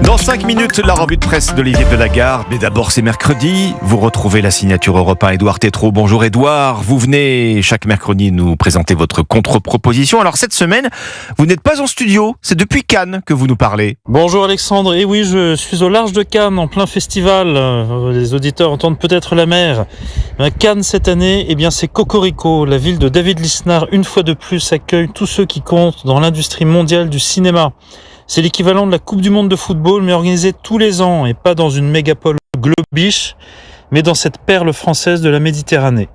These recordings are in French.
Dans 5 minutes, la revue de presse d'Olivier Delagarde. Mais d'abord, c'est mercredi. Vous retrouvez la signature Europe 1, Édouard Tétrault. Bonjour Édouard. Vous venez chaque mercredi nous présenter votre contre-proposition. Alors cette semaine, vous n'êtes pas en studio. C'est depuis Cannes que vous nous parlez. Bonjour Alexandre. Et oui, je suis au large de Cannes, en plein festival. Les auditeurs entendent peut-être la mer. Cannes cette année, c'est Cocorico. La ville de David Lisnard, une fois de plus, accueille tous ceux qui comptent dans l'industrie mondiale du cinéma. C'est l'équivalent de la Coupe du Monde de football, mais organisée tous les ans, et pas dans une mégapole globiche, mais dans cette perle française de la Méditerranée.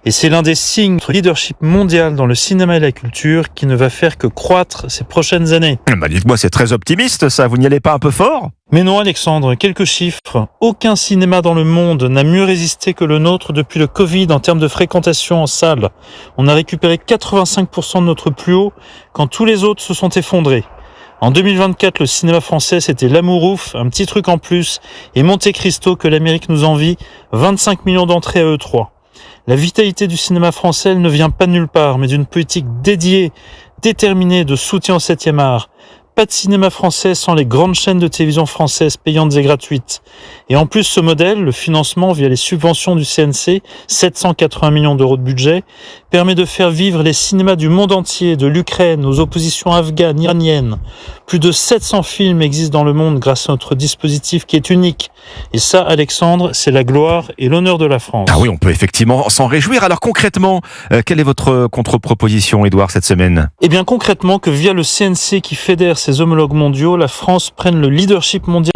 Et c'est l'un des signes de leadership mondial dans le cinéma et la culture qui ne va faire que croître ces prochaines années. Dites-moi, c'est très optimiste ça, vous n'y allez pas un peu fort ? Mais non Alexandre, quelques chiffres. Aucun cinéma dans le monde n'a mieux résisté que le nôtre depuis le Covid en termes de fréquentation en salle. On a récupéré 85% de notre plus haut quand tous les autres se sont effondrés. En 2024, le cinéma français, c'était L'Amour ouf, un petit truc en plus, et Monte Cristo que l'Amérique nous envie, 25 millions d'entrées à E3. La vitalité du cinéma français, elle ne vient pas de nulle part, mais d'une politique dédiée, déterminée de soutien au 7e art. Pas de cinéma français sans les grandes chaînes de télévision françaises payantes et gratuites. Et en plus, ce modèle, le financement via les subventions du CNC, 780 millions d'euros de budget, permet de faire vivre les cinémas du monde entier, de l'Ukraine aux oppositions afghanes, iraniennes. Plus de 700 films existent dans le monde grâce à notre dispositif qui est unique. Et ça, Alexandre, c'est la gloire et l'honneur de la France. Ah oui, on peut effectivement s'en réjouir. Alors concrètement, quelle est votre contre-proposition, Édouard, cette semaine ? Concrètement, que via le CNC qui fédère ses homologues mondiaux, la France prenne le leadership mondial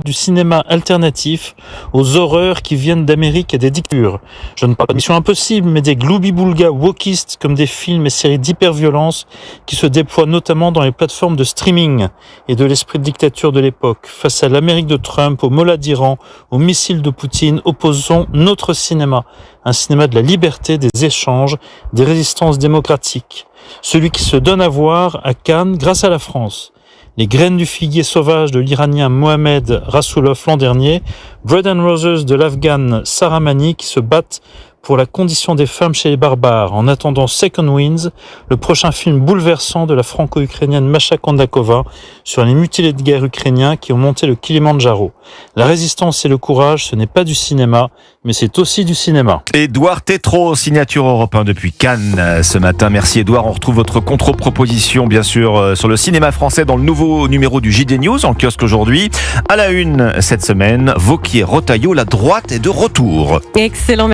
du cinéma alternatif aux horreurs qui viennent d'Amérique et des dictatures. Je ne parle pas de Mission Impossible, mais des gloubi-boulgas wokistes comme des films et séries d'hyperviolence qui se déploient notamment dans les plateformes de streaming et de l'esprit de dictature de l'époque. Face à l'Amérique de Trump, aux mollahs d'Iran, aux missiles de Poutine, opposons notre cinéma. Un cinéma de la liberté, des échanges, des résistances démocratiques. Celui qui se donne à voir à Cannes grâce à la France. Les graines du figuier sauvage de l'Iranien Mohamed Rasoulov l'an dernier, Bread and Roses de l'Afghane Sarah Mani qui se battent pour la condition des femmes chez les barbares. En attendant Second Winds, le prochain film bouleversant de la franco-ukrainienne Masha Kondakova sur les mutilés de guerre ukrainiens qui ont monté le Kilimandjaro. La résistance et le courage, ce n'est pas du cinéma, mais c'est aussi du cinéma. Édouard Tétrault, signature Europe 1 depuis Cannes ce matin. Merci Édouard, on retrouve votre contre-proposition bien sûr sur le cinéma français dans le nouveau numéro du JD News en kiosque aujourd'hui. À la une cette semaine, Vauquier-Rotaillot, la droite est de retour. Excellent.